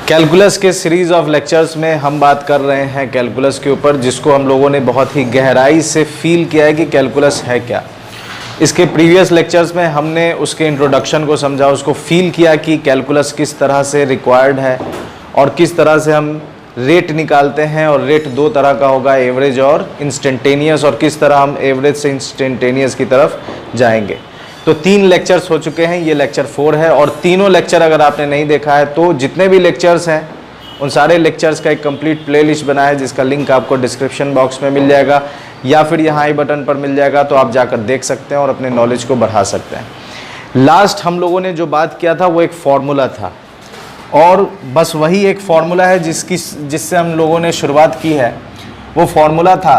Calculus के series of lectures में हम बात कर रहे हैं कैलकुलस के ऊपर, जिसको हम लोगों ने बहुत ही गहराई से फील किया है कि कैलकुलस है क्या। इसके प्रीवियस लेक्चर्स में हमने उसके इंट्रोडक्शन को समझा, उसको फील किया कि कैलकुलस किस तरह से रिक्वायर्ड है और किस तरह से हम रेट निकालते हैं। और रेट दो तरह का होगा, एवरेज और इंस्टेंटेनियस, और किस तरह हम एवरेज से इंस्टेंटेनियस की तरफ जाएंगे। तो 3 लेक्चर्स हो चुके हैं, ये लेक्चर 4 है। और तीनों लेक्चर अगर आपने नहीं देखा है तो जितने भी लेक्चर्स हैं उन सारे लेक्चर्स का एक कंप्लीट प्लेलिस्ट बना है, जिसका लिंक आपको डिस्क्रिप्शन बॉक्स में मिल जाएगा या फिर यहाँ आई बटन पर मिल जाएगा, तो आप जाकर देख सकते हैं और अपने नॉलेज को बढ़ा सकते हैं। लास्ट हम लोगों ने जो बात किया था वो एक फॉर्मूला था, और बस वही एक फॉर्मूला है जिससे हम लोगों ने शुरुआत की है। वो फॉर्मूला था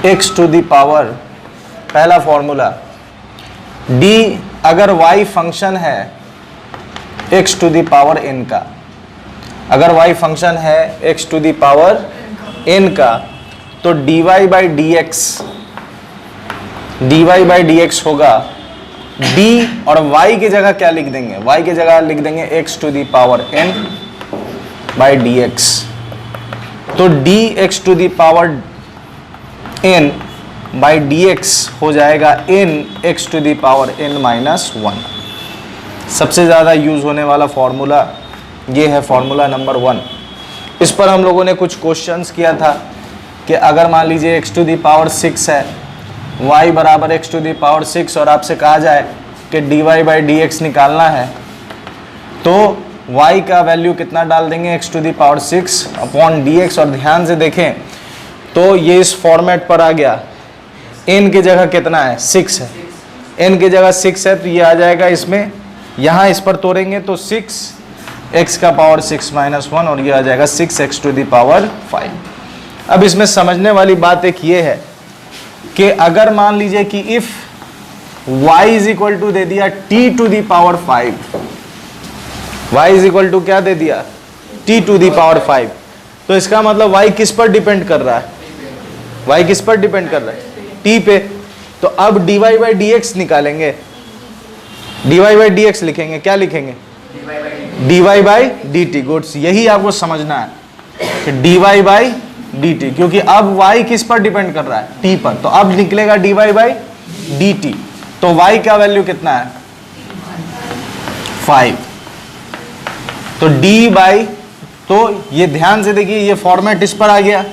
x टू द पावर, पहला फॉर्मूला d अगर y फंक्शन है x to the power n का, अगर y फंक्शन है x to the power n का, तो dy बाई dx होगा d, और y की जगह क्या लिख देंगे, y की जगह लिख देंगे x to the power n by dx। तो dx to the power n by dx हो जाएगा n x to the power n minus 1। सबसे ज़्यादा यूज़ होने वाला फॉर्मूला ये है, फॉर्मूला नंबर 1। इस पर हम लोगों ने कुछ क्वेश्चंस किया था कि अगर मान लीजिए x टू द पावर 6 है, y बराबर x टू द पावर 6, और आपसे कहा जाए कि dy बाई dx निकालना है, तो y का वैल्यू कितना डाल देंगे, x to the power 6 upon dx। और ध्यान से देखें तो ये इस फॉर्मेट पर आ गया, n की जगह कितना है, 6 है, n की जगह 6 है, तो ये आ जाएगा इसमें, यहाँ इस पर तोड़ेंगे तो 6 x का पावर 6 माइनस 1, और ये आ जाएगा 6x टू द पावर 5। अब इसमें समझने वाली बात एक ये है कि अगर मान लीजिए कि if y is equal to दे दिया t to the power 5, y is equal to क्या दे दिया, t टू द पावर 5, तो इसका मतलब y किस पर डिपेंड कर रहा है, y किस पर डिपेंड कर रहा है, t पे। तो अब dy बाई dx निकालेंगे, dy बाई dx लिखेंगे, क्या लिखेंगे, dy बाई dt। गुड्स, यही आपको समझना है कि dy बाई dt, क्योंकि अब y किस पर डिपेंड कर रहा है, t पर। तो अब निकलेगा dy बाई dt, तो y का वैल्यू कितना है, 5। तो d बाई, तो ये ध्यान से देखिए, ये फॉर्मेट इस पर आ गया,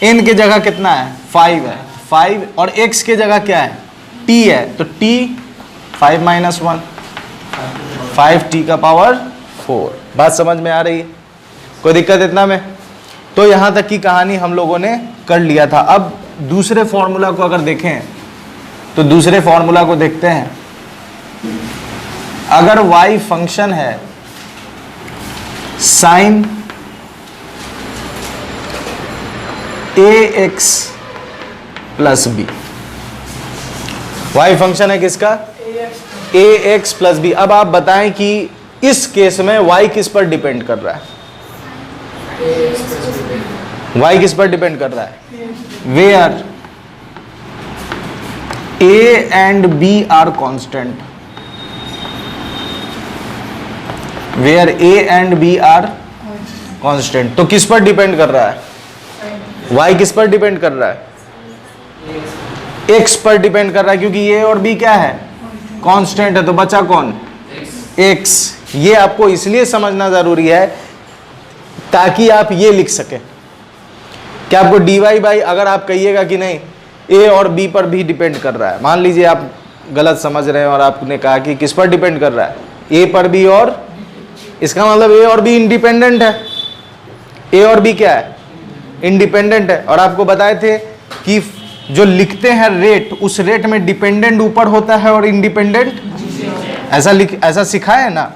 n की जगह कितना है, 5 है, 5, और x की जगह क्या है, t है, तो t 5 माइनस 1, 5t का पावर 4। बात समझ में आ रही है, कोई दिक्कत इतना में? तो यहां तक की कहानी हम लोगों ने कर लिया था। अब दूसरे फॉर्मूला को अगर देखें तो दूसरे फॉर्मूला को देखते हैं। अगर y फंक्शन है sine ax plus B, y function है किसका, ax प्लस बी। अब आप बताएं कि इस केस में y किस पर डिपेंड कर रहा है, y किस पर डिपेंड कर रहा है, where a and b are constant, where a and b are constant. तो किस पर डिपेंड कर रहा है, y किस पर डिपेंड कर रहा है, x पर डिपेंड कर रहा है, क्योंकि a और b क्या है, कांस्टेंट है। तो बचा कौन, x। ये आपको इसलिए समझना जरूरी है ताकि आप ये लिख सके कि आपको dy बाई, अगर आप कहिएगा कि नहीं a और b पर भी डिपेंड कर रहा है, मान लीजिए आप गलत समझ रहे हैं और आपने कहा कि किस पर डिपेंड कर रहा है, a पर भी, और इसका मतलब a और b इंडिपेंडेंट है, a और b क्या है, इंडिपेंडेंट है। और आपको बताए थे कि जो लिखते हैं रेट, उस रेट में डिपेंडेंट ऊपर होता है और इंडिपेंडेंट, ऐसा सिखाया है ना,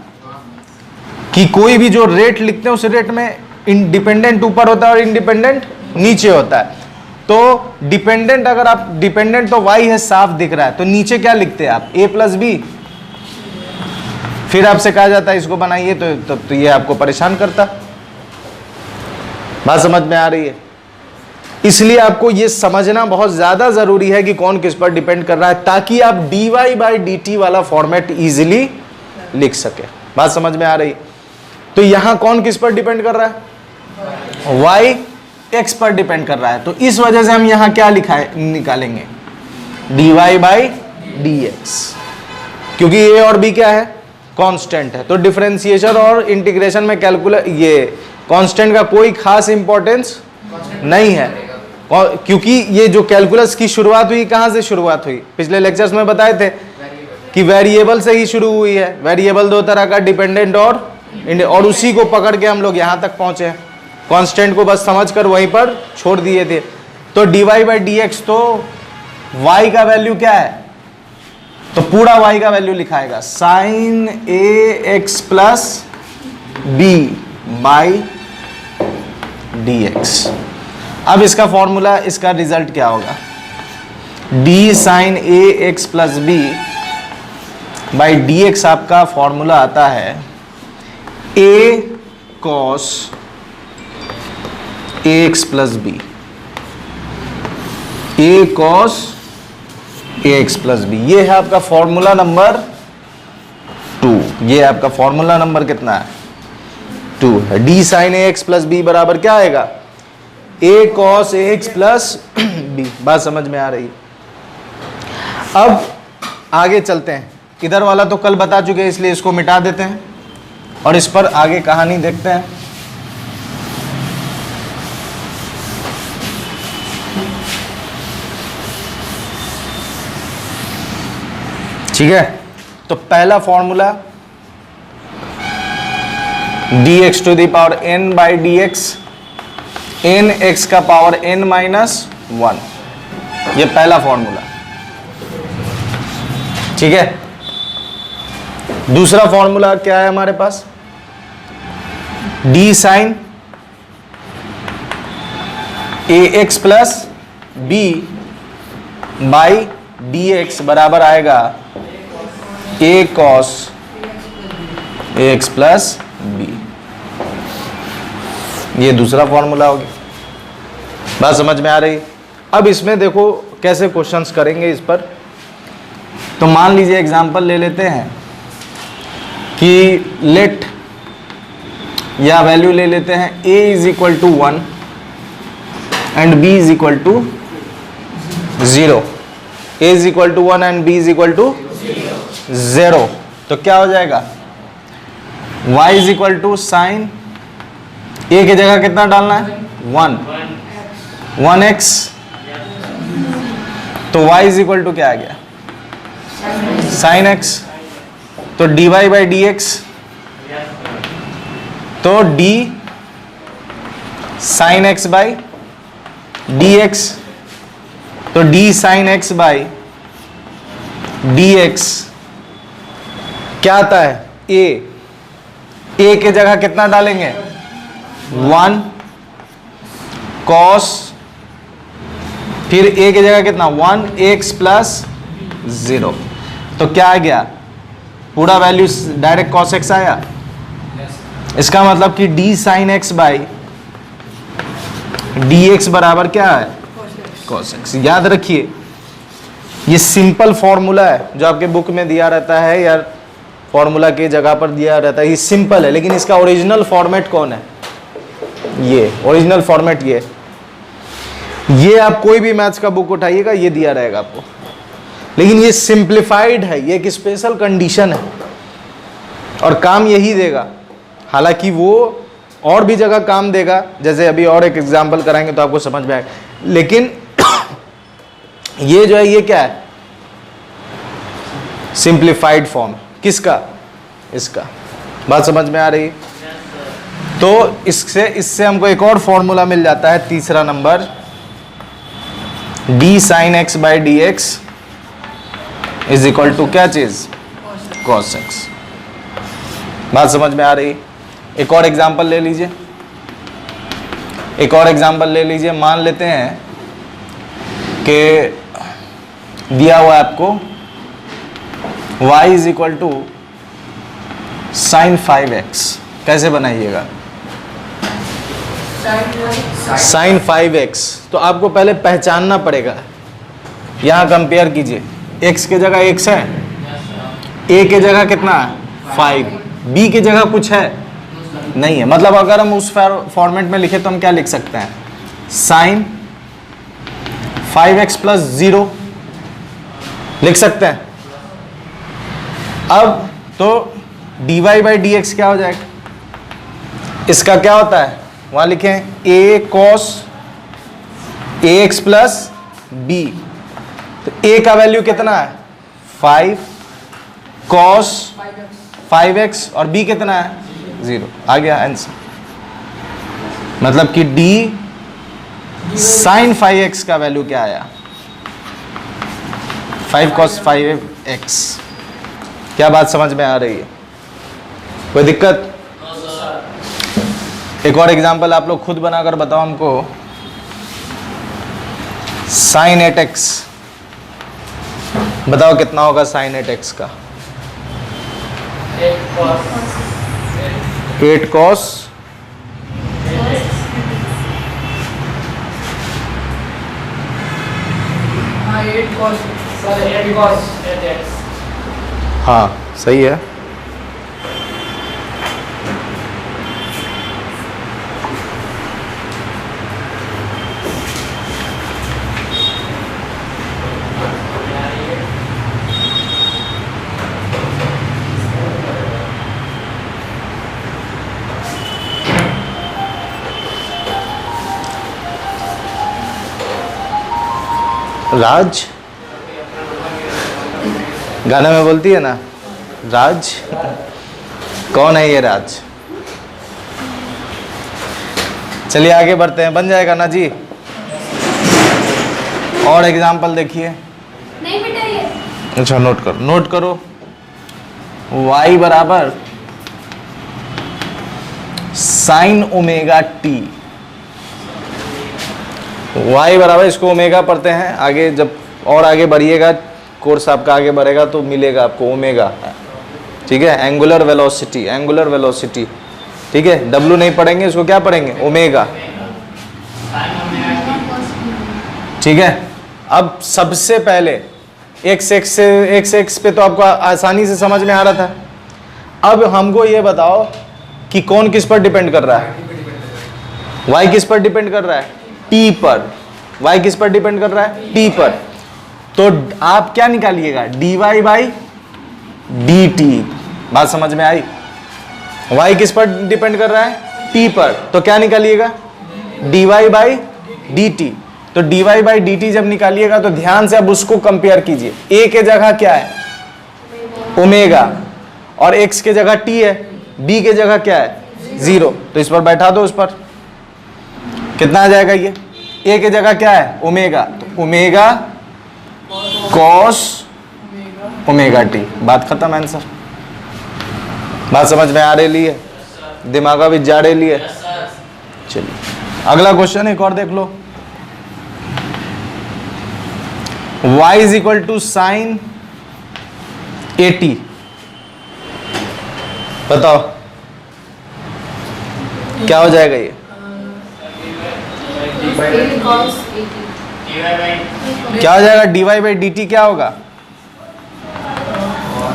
कि कोई भी जो रेट लिखते हैं उस रेट में इंडिपेंडेंट ऊपर होता है और इंडिपेंडेंट नीचे होता है। तो डिपेंडेंट, अगर आप डिपेंडेंट तो y है, साफ दिख रहा है, तो नीचे क्या लिखते हैं आप, a प्लस बी। फिर आपसे कहा जाता है इसको बनाइए, तो ये आपको परेशान करता। बात समझ में आ रही है? इसलिए आपको ये समझना बहुत ज़्यादा ज़रूरी है कि कौन किस पर डिपेंड कर रहा है, ताकि आप dy बाई dt वाला फॉर्मेट इजीली लिख सके। बात समझ में आ रही? तो यहां कौन किस पर डिपेंड कर रहा है? y x पर डिपेंड कर रहा है। तो इस वजह से हम यहां क्या निकालेंगे? dy बाई dx, क्योंकि a और b क्या है? कांस्टेंट है। तो डिफरेंशिएशन और इंटीग्रेशन में कैलकुलेट ये कांस्टेंट का कोई खास इंपॉर्टेंस नहीं है, क्योंकि ये जो कैलकुलस की शुरुआत हुई कहां से शुरुआत हुई? पिछले लेक्चर्स में बताए थे कि वेरिएबल से ही शुरू हुई है। वेरिएबल दो तरह का, डिपेंडेंट और उसी को पकड़ के हम लोग यहां तक पहुंचे हैं। कांस्टेंट को बस समझकर वहीं पर छोड़ दिए थे। तो dy बाई डी एक्स, तो y का वैल्यू क्या है? तो पूरा y का वैल्यू लिखाएगा sine a x plus b by d x. अब इसका फॉर्मूला, इसका रिजल्ट क्या होगा? d sine a x plus b by d x आपका फॉर्मूला आता है a cos a x plus b, a cos a x plus b. ये है आपका फॉर्मूला नंबर 2। ये आपका फॉर्मूला नंबर कितना है? 2 है। d sine a x plus b बराबर क्या आएगा? a cos a x plus b. बात समझ में आ रही? अब आगे चलते हैं। इधर वाला तो कल बता चुके हैं, इसलिए इसको मिटा देते हैं और इस पर आगे कहानी देखते हैं। ठीक है, तो पहला formula dx to the power n by d x, n x का पावर n माइनस 1, ये पहला फॉर्मूला। ठीक है, दूसरा फॉर्मूला क्या है हमारे पास? d sine a x plus b by d x बराबर आएगा a cos a x plus b. ये दूसरा फॉर्मूला हो गया। बात समझ में आ रही? अब इसमें देखो कैसे क्वेश्चंस करेंगे इस पर। तो मान लीजिए एग्जांपल ले लेते हैं कि लेट या वैल्यू ले लेते हैं a is equal to 1 and b is equal to 0। a is equal to 1 and b is equal to 0। तो क्या हो जाएगा? y is equal to sine a की जगह कितना डालना है? 1x। तो y इज इक्वल टू क्या आ गया? Sine x। तो dy बाई डी एक्स, तो d sine x by d x, तो d sine x by d x क्या आता है? a के जगह कितना डालेंगे? 1 cos, फिर a की जगह कितना? 1x plus 0। तो क्या आ गया? पूरा वैल्यू डायरेक्ट cos x आया। इसका मतलब कि d sine x by d x बराबर क्या है? cos x। याद रखिए, ये सिंपल फॉर्मूला है जो आपके बुक में दिया रहता है या फॉर्मूला की जगह पर दिया रहता है। ये सिंपल है, लेकिन इसका ओरिजिनल फॉर्मेट कौन है? ये ओरिजिनल फॉर्मेट ये आप कोई भी मैथ्स का बुक उठाइएगा, ये दिया रहेगा आपको। लेकिन ये सिंप्लीफाइड है, ये एक स्पेशल कंडीशन है और काम यही देगा। हालांकि वो और भी जगह काम देगा, जैसे अभी और एक एग्जांपल कराएंगे तो आपको समझ में आएगा। लेकिन ये जो है, ये क्या है? Simplified form. किसका? इसका। बात समझ में आ रही? तो इससे हमको एक और फॉर्मूला मिल जाता है, तीसरा number, d sine x by d x is equal to क्या चीज? cos x। बात समझ में आ रही? एक और एग्जांपल ले लीजिए, मान लेते हैं कि दिया हुआ है आपको y is equal to sine 5x। कैसे बनाइएगा? Sign 5x। तो आपको पहले पहचानना पड़ेगा। यहां कंपेयर कीजिए, x के जगह x है, a के जगह कितना है? 5। बी की जगह कुछ है नहीं है, मतलब अगर हम उस फॉर्मेट में लिखे तो हम क्या लिख सकते हैं, साइन 5x प्लस 0 लिख सकते हैं। अब तो dy बाई डी एक्स क्या हो जाएगा, इसका क्या होता है, वहां लिखें a cos ax plus b, तो a का वैल्यू कितना है 5 cos 5x और b कितना है 0, आ गया आंसर। मतलब कि d sin 5x का वैल्यू क्या आया 5 cos 5x। क्या बात समझ में आ रही है, कोई दिक्कत? एक और एग्जांपल आप लोग खुद बनाकर बताओ हमको, sin 8x बताओ कितना होगा sin 8x का, 8 cos हाँ सही है। राज गाना में बोलती है ना, राज कौन है ये राज। चलिए आगे बढ़ते हैं, बन जाएगा ना जी। और एग्जाम्पल देखिए, नहीं बेटा ये अच्छा नोट करो y बराबर साइन ओमेगा टी, y बराबर, इसको ओमेगा पढ़ते हैं, आगे जब और आगे बढ़िएगा कोर्स आपका आगे बढ़ेगा तो मिलेगा आपको ओमेगा, ठीक है, एंगुलर वेलोसिटी, ठीक है, w नहीं पढ़ेंगे, इसको क्या पढ़ेंगे ओमेगा, ठीक है। अब सबसे पहले x पे तो आपको आसानी से समझ में आ रहा था। अब हमको ये बताओ कि कौन किस पर डिपेंड कर रहा है, y किस पर डिपेंड कर रहा है, t पर, y किस पर डिपेंड कर रहा है, t पर। तो आप क्या निकालिएगा, dy बाई dt, बात समझ में आई। y किस पर डिपेंड कर रहा है, t पर, तो क्या निकालिएगा, dy बाई dt। तो dy बाई dt जब निकालिएगा तो ध्यान से अब उसको कंपेयर कीजिए, a के जगह क्या है ओमेगा और x के जगह t है, b के जगह क्या है 0, तो इस पर बैठा दो, उस पर कितना आ जाएगा, ये a के जगह क्या है ओमेगा, तो ओमेगा कॉस ओमेगा टी, बात खत्म, आंसर। बात समझ में आ रही है, दिमाग भी जा रही है। चलिए अगला क्वेश्चन एक और देख लो, y is equal to sine 80, बताओ क्या हो जाएगा ये, क्या हो जाएगा, dy बाई dt क्या होगा,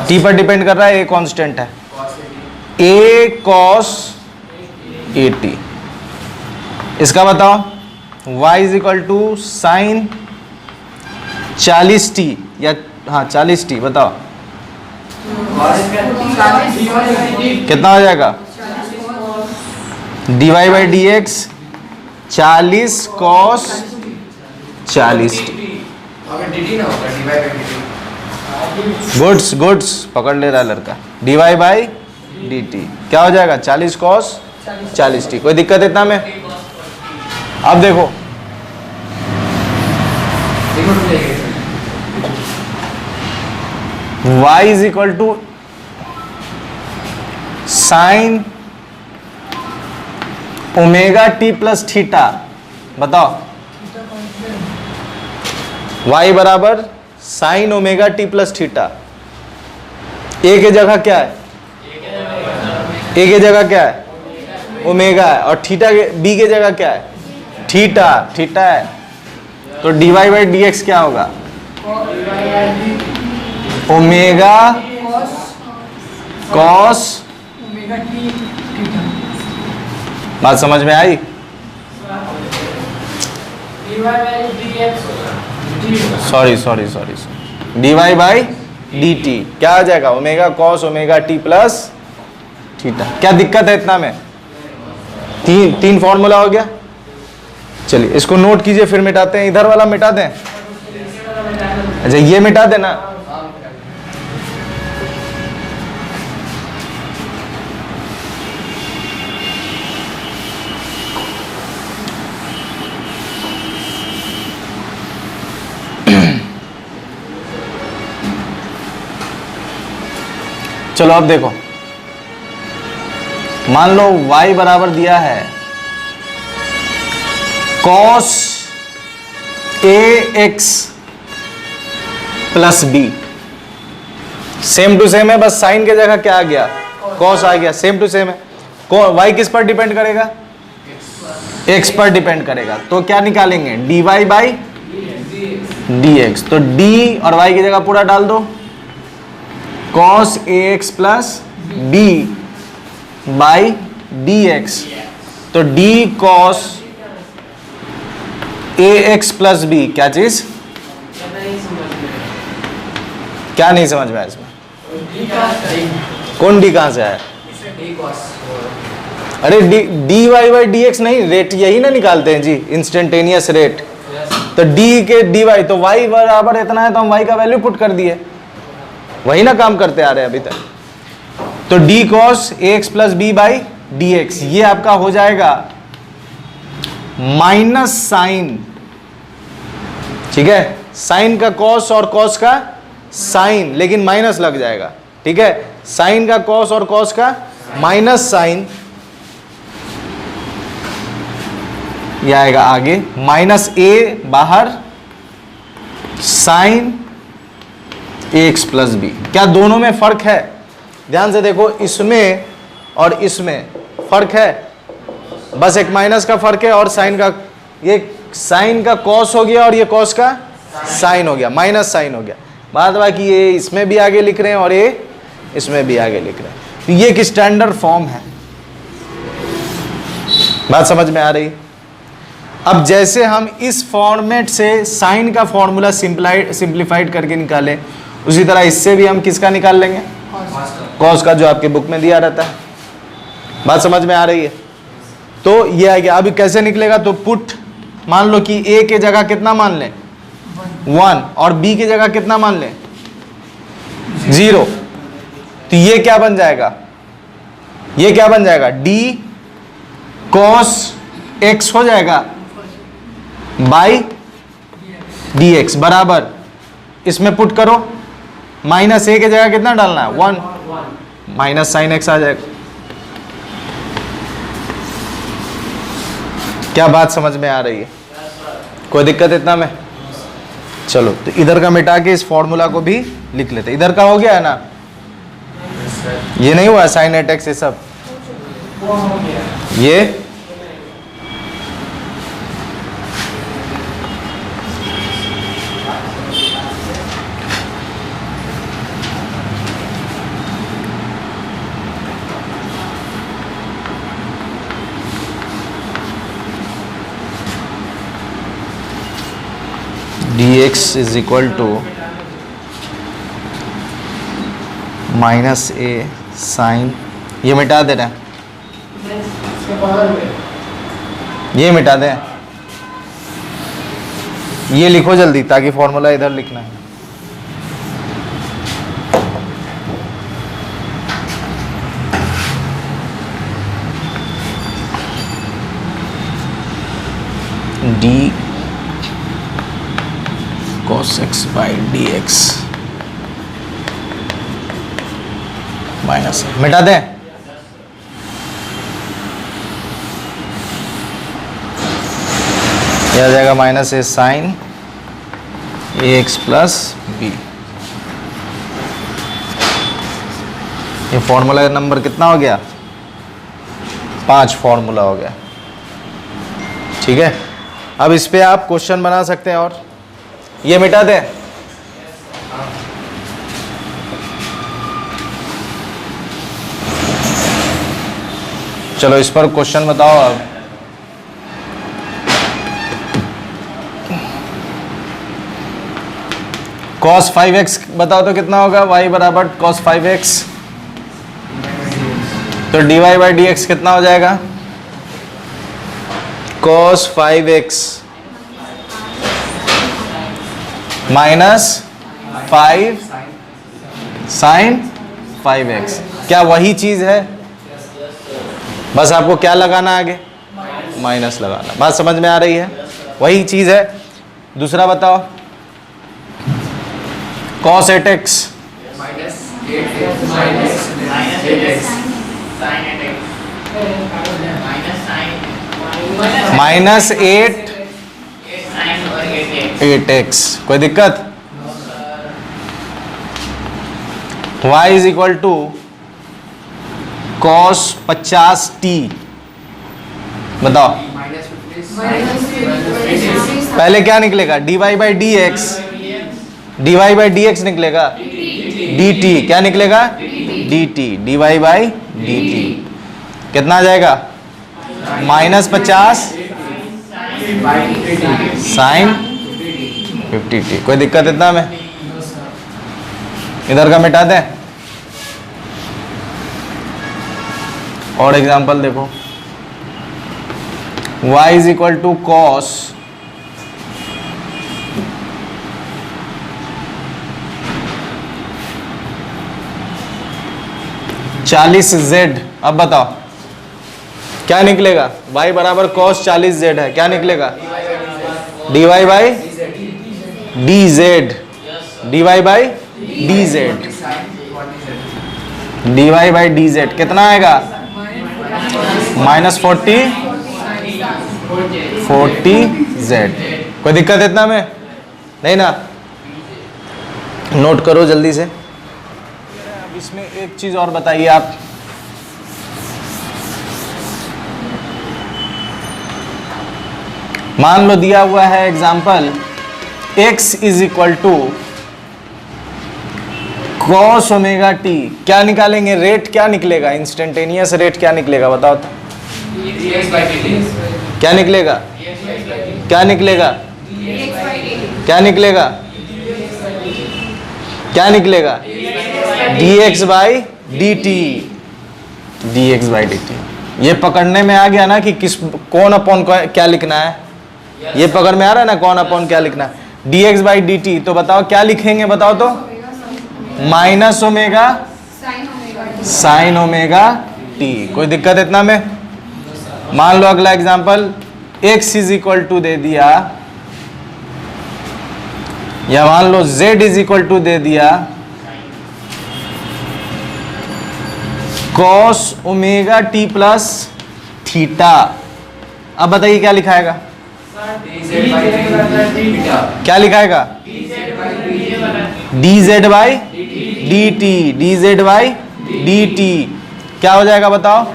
t पर डिपेंड कर रहा है, a कांस्टेंट है, a cos 80। इसका बताओ y is equal to sine 40t, या हाँ 40t, बताओ कितना हो जाएगा, dy by d x 40 cos 40t। Goods पकड़ ले रहा है लड़का, dy बाई dt क्या हो जाएगा 40 cos 40t, कोई दिक्कत इतना में। अब देखो y is equal to sine omega t plus theta, बताओ y बराबर sine omega t plus theta, a के जगह क्या है, a के जगह क्या है ओमेगा है, और थीटा के b के जगह क्या है थीटा है, तो dy बाई डी एक्स क्या होगा ओमेगा कॉस बात समझ में आई? Sorry sorry sorry, dy by dt क्या आ जाएगा? Omega cos omega t plus theta. क्या दिक्कत है इतना में? तीन फॉर्मूला हो गया। चलिए इसको नोट कीजिए, फिर मिटाते हैं। इधर वाला मिटा दें। अच्छा ये मिटा देना। चलो अब देखो, मान लो y बराबर दिया है cos ax plus b। Same to same है, बस साइन की जगह क्या आ गया? cos आ गया। सेम टू सेम है। y किस पर डिपेंड करेगा? x पर डिपेंड करेगा। तो क्या निकालेंगे? dy by dx। तो d और y की जगह पूरा डाल दो, cos ax plus b by dx। तो d cos ax plus b क्या चीज? क्या नहीं समझ में आया इसमें? कौन d कहां से आया? अरे dy बाई dx नहीं, रेट यही ना निकालते हैं जी, इंस्टेंटेनियस रेट। तो d के dy, तो y बराबर इतना है तो हम y का वैल्यू पुट कर दिए, वही ना काम करते आ रहे हैं अभी तक। तो d cos ax plus b by dx ये आपका हो जाएगा माइनस साइन, ठीक है, साइन का cos और cos का साइन, लेकिन माइनस लग जाएगा, ठीक है, साइन का cos और cos का माइनस साइन, ये आएगा आगे माइनस a बाहर साइन ax प्लस b। क्या दोनों में फर्क है? ध्यान से देखो, इसमें और इसमें फर्क है, बस एक माइनस का फर्क है और साइन का, ये साइन का कॉस हो गया और ये कॉस का साइन हो गया, माइनस साइन हो गया। बात बाकी ये इसमें भी आगे लिख रहे हैं और ये इसमें भी आगे लिख रहे हैं। तो ये एक स्टैंडर्ड फॉर्म है। बात समझ में आ रही? अब जैसे हम इस फॉर्मेट से साइन का फॉर्मूला सिंप्लीफाइड करके निकालें, उसी तरह इससे भी हम किसका निकाल लेंगे? कॉस का, जो आपके बुक में दिया रहता है। बात समझ में आ रही है? तो ये आ गया। अभी कैसे निकलेगा? तो पुट, मान लो कि a के जगह कितना मान लें? 1, और b की जगह कितना मान लें? 0। तो ये क्या बन जाएगा? ये क्या बन जाएगा? d cos x हो जाएगा बाई dx बराबर, इसमें पुट करो, माइनस a की जगह कितना डालना है? 1, माइनस साइन x आ जाएगा। क्या बात समझ में आ रही है? कोई दिक्कत इतना में? चलो तो इधर का मिटा के इस फॉर्मूला को भी लिख लेते। इधर का हो गया है ना? ये नहीं हुआ साइन एट एक्स, ये सब ये dx is equal to minus a sine, ये मिटा दे रहे हैं, ये मिटा दें, ये लिखो जल्दी ताकि फॉर्मूला इधर लिखना है। d cos x by d x minus, मिटा दें। यह आ जाएगा minus a sign a x plus b. ये फॉर्मूला नंबर कितना हो गया? 5 फॉर्मूला हो गया। ठीक है, अब इस पे आप क्वेश्चन बना सकते हैं। और ये मिटा दें। चलो इस पर क्वेश्चन बताओ अब। cos 5x बताओ तो कितना होगा, y बराबर cos 5x, तो dy बाई डी एक्स कितना हो जाएगा, cos 5x minus 5 sin 5x। क्या वही चीज है, बस आपको क्या लगाना आगे, माइनस लगाना। बात समझ में आ रही है, वही चीज है। दूसरा बताओ, cos 8x माइनस 8x, कोई दिक्कत। y is equal to cos 50t, बताओ पहले क्या निकलेगा, dy by d x, dy by d x निकलेगा, dt क्या निकलेगा, dt, dy बाई dt कितना आ जाएगा, माइनस 50 साइन 50t। कोई दिक्कत इतना में, इधर का मिटा दें। और एग्जांपल देखो, y is equal to cos 40z। अब बताओ क्या निकलेगा, y बराबर cos 40z है, क्या निकलेगा, dy by dz, dy by dz, dy by dz कितना आएगा, माइनस 40z। कोई दिक्कत इतना में नहीं ना, नोट करो जल्दी से। अब इसमें एक चीज और बताइए आप, मान लो दिया हुआ है example x is equal to cos omega t, क्या निकालेंगे, रेट क्या निकलेगा, इंस्टेंटेनियस रेट क्या निकलेगा बताओ तो, क्या निकलेगा, क्या निकलेगा, क्या निकलेगा, क्या निकलेगा, dx by dt, dx by dt। ये पकड़ने में आ गया ना कि किस कौन अपॉन क्या लिखना है, ये पकड़ में आ रहा है ना, कौन अपॉन क्या लिखना है, dx बाई dt। तो बताओ क्या लिखेंगे, बताओ तो, minus omega sine omega t। कोई दिक्कत इतना में। मान लो अगला example, x is equal to दे दिया, या मान लो z इज इक्वल टू दे दिया cos omega t plus theta. अब बताइए क्या लिखाएगा, क्या लिखाएगा, dz by dt, dz by dt क्या हो जाएगा बताओ,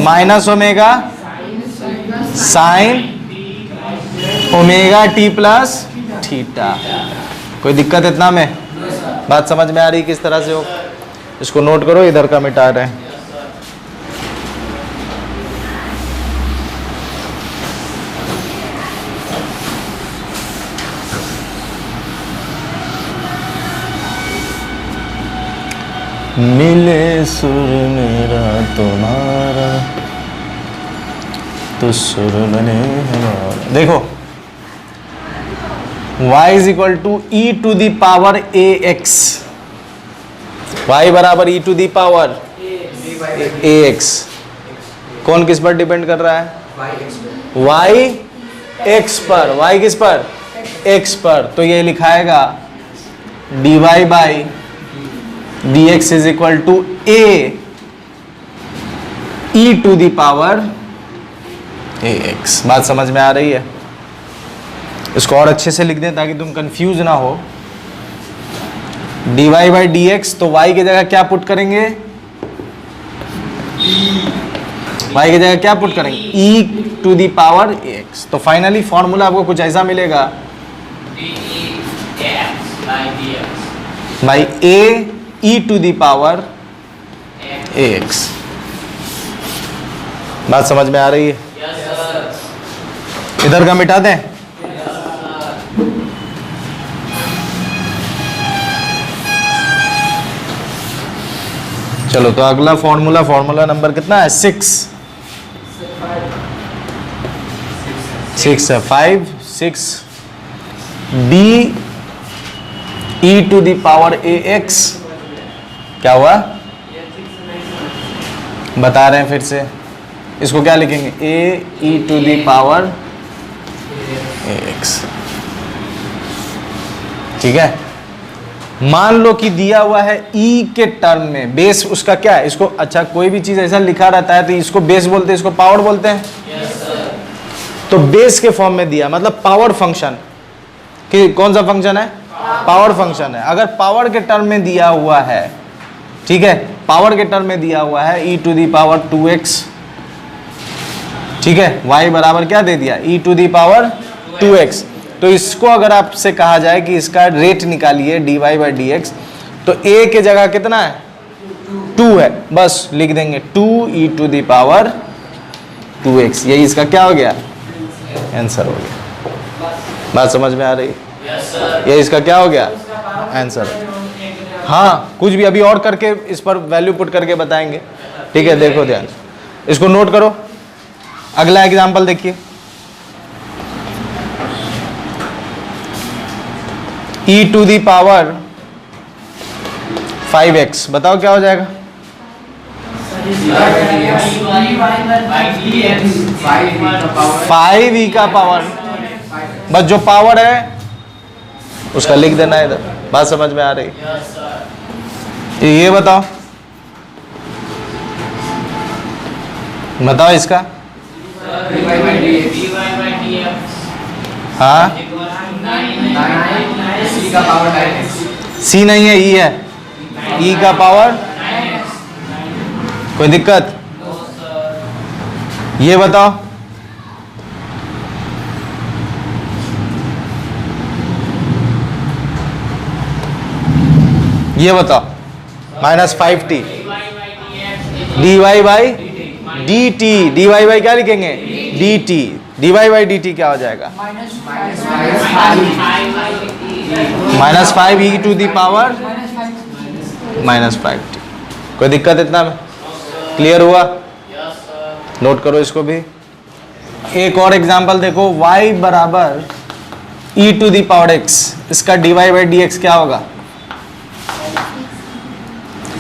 minus omega sine omega t plus theta. कोई दिक्कत इतना में, बात समझ में आ रही किस तरह से हो, इसको नोट करो, इधर का मिटा रहे हैं। मिले सुर मेरा तुम्हारा तो सुर बने हमारा। देखो y is equal to e to the power ax, y बराबर e to the power ax। कौन किस पर डिपेंड कर रहा है, y x पर, y किस पर, x पर। तो ये लिखाएगा dy by dx is equal to a e to the power ax। बात समझ में आ रही है, इसको और अच्छे से लिख दें ताकि तुम कंफ्यूज ना हो। dy बाई dx, तो y की जगह क्या पुट करेंगे, y की जगह क्या पुट करेंगे, e to the power ax। तो फाइनली फॉर्मूला आपको कुछ ऐसा मिलेगा, by a e to the power ax। बात समझ में आ रही है? इधर का मिटा दें? चलो तो अगला फॉर्मूला नंबर कितना है? 6 है 5 6 d e to the power ax क्या हुआ बता रहे हैं फिर से, इसको क्या लिखेंगे? a e to the power ax। ठीक है, मान लो कि दिया हुआ है e के टर्म में, बेस उसका क्या है? इसको अच्छा कोई भी चीज ऐसा लिखा रहता है तो इसको बेस बोलते हैं, इसको पावर बोलते हैं। तो बेस के फॉर्म में दिया मतलब पावर फंक्शन कि कौन सा फंक्शन है? पावर फंक्शन है। अगर पावर के टर्म में दिया हुआ है, ठीक है, पावर के टर्म में दिया हुआ है e to the power 2x, ठीक है, y बराबर क्या दे दिया? e to the power 2x। तो इसको अगर आपसे कहा जाए कि इसका रेट निकालिए dy बाई डी एक्स, तो a के जगह कितना है? 2 है, बस लिख देंगे 2 e to the power 2x। यही इसका क्या हो गया? आंसर हो गया। बात समझ में आ रही है? ये इसका क्या हो गया? आंसर। हाँ, कुछ भी अभी और करके इस पर वैल्यू पुट करके बताएंगे। ठीक है, देखो ध्यान, इसको नोट करो। अगला एग्जांपल देखिए, e to the power 5x, बताओ क्या हो जाएगा? 5e का पावर, बस जो पावर है उसका लिख देना है इधर। बात समझ में आ रही? ये बताओ इसका। हाँ, सी नहीं है, ई है। ई का पावर, कोई दिक्कत? ये बताओ, ये बताओ, -5t dy by dt, dy by क्या लिखेंगे? dt, dy बाई dt क्या हो जाएगा? -5e to the power -5t। कोई दिक्कत इतना में? क्लियर हुआ? नोट करो इसको भी। एक और एग्जांपल देखो, y बराबर e to the power x, इसका dy बाई dx क्या होगा?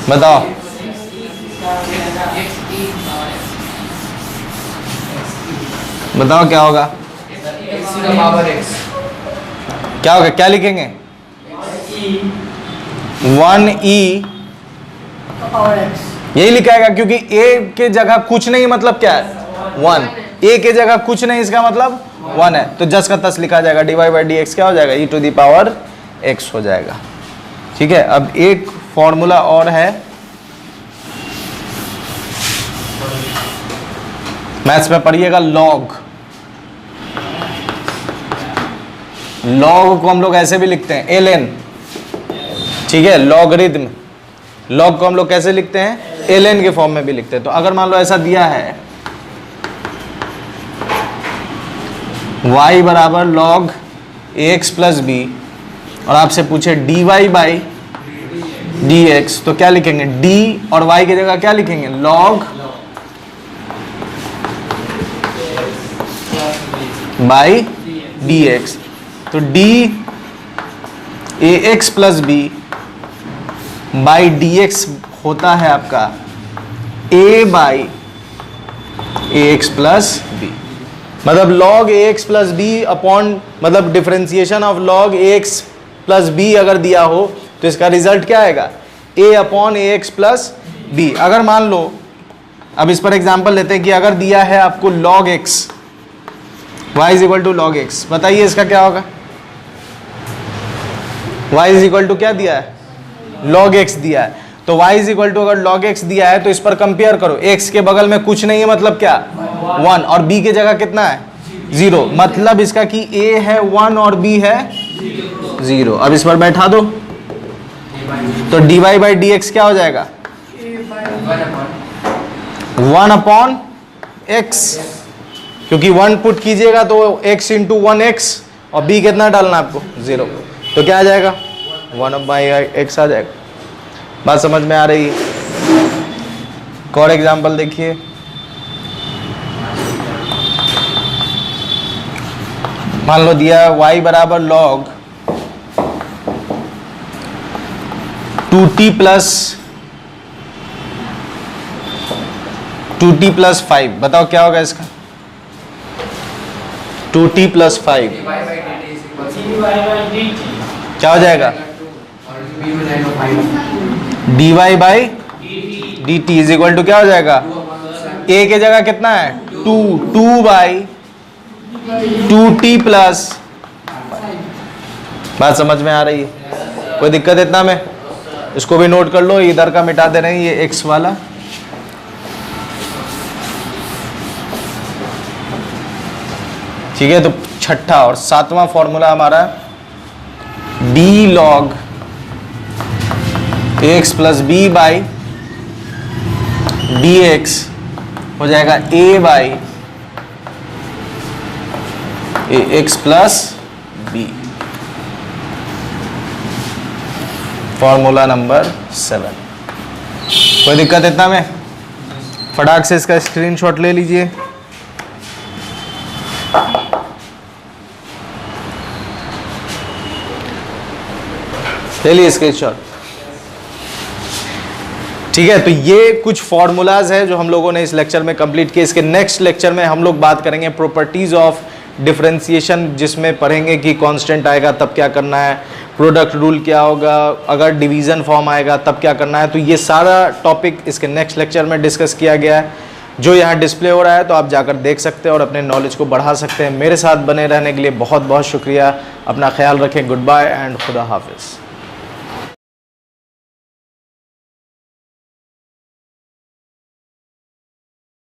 बताओ। बताओ क्या होगा? क्या होगा? क्या लिखेंगे? 1e यही लिखाएगा, क्योंकि a के जगह कुछ नहीं मतलब क्या है? 1। a के जगह कुछ नहीं, इसका मतलब 1 है, तो जस का तस लिखा जाएगा। dy बाई डी एक्स क्या हो जाएगा? e to the power x हो जाएगा। ठीक है, अब एक फॉर्मूला और है, मैथ्स में पढ़िएगा, लॉग। लॉग को हम लोग ऐसे भी लिखते हैं, ln। ठीक है, लॉगरिथम। लॉग को हम लोग कैसे लिखते हैं? ln के फॉर्म में भी लिखते हैं। तो अगर मान लो ऐसा दिया है y बराबर log ax प्लस b, और आपसे पूछे dy बाई dx, तो क्या लिखेंगे? d और y की जगह क्या लिखेंगे? log by dx। तो d ax plus b by dx होता है आपका a बाई ax प्लस b। मतलब log ax plus b upon, मतलब differentiation of log ax plus b अगर दिया हो तो इसका रिजल्ट क्या आएगा? a upon ax plus b। अगर मान लो, अब इस पर एग्जांपल लेते हैं कि अगर दिया है आपको log x, y is equal to log x, बताइए इसका क्या होगा? y इज इक्वल टू क्या दिया है? log x दिया है। तो y इज इक्वल टू अगर log x दिया है तो इस पर कंपेयर करो, x के बगल में कुछ नहीं है मतलब क्या? 1, और b की जगह कितना है? 0, मतलब इसका कि a है 1 और b है 0। अब इस पर बैठा दो, तो dy बाई dx क्या हो जाएगा? 1 अपॉन x, क्योंकि 1 पुट कीजिएगा तो x इंटू 1x और b कितना डालना आपको 0, तो क्या आ जाएगा 1/x आ जाएगा। बात समझ में आ रही है? एक और एग्जाम्पल देखिए, मान लो दिया y बराबर log 2t प्लस 5, बताओ क्या होगा इसका? 2t प्लस 5 क्या हो जाएगा? dy by dt is equal to क्या हो जाएगा? a के जगह कितना है 2 बाई 2t प्लस, बात समझ में आ रही है? कोई दिक्कत इतना में? इसको भी नोट कर लो, इधर का मिटा दे रहे हैं ये x वाला। ठीक है, तो छठा और सातवां फॉर्मूला हमारा d log ax plus b by dx हो जाएगा a बाई ax plus b, formula number 7। कोई दिक्कत इतना में? फटाक से इसका स्क्रीनशॉट ले लीजिए। ले लिए स्क्रीनशॉट? ठीक है, तो ये कुछ फॉर्मूलाज है जो हम लोगों ने इस लेक्चर में कंप्लीट किए। इसके नेक्स्ट लेक्चर में हम लोग बात करेंगे प्रॉपर्टीज ऑफ डिफरेंशिएशन, जिसमें पढ़ेंगे कि कांस्टेंट आएगा तब क्या करना है, प्रोडक्ट रूल क्या होगा, अगर डिवीजन फॉर्म आएगा तब क्या करना है। तो ये सारा टॉपिक इसके नेक्स्ट लेक्चर में डिस्कस किया गया है, जो यहाँ डिस्प्ले हो रहा है, तो आप जाकर देख सकते हैं और अपने नॉलेज को बढ़ा सकते हैं। मेरे साथ बने रहने के लिए बहुत बहुत शुक्रिया। अपना ख्याल रखें। गुड बाय एंड खुदा हाफिज़।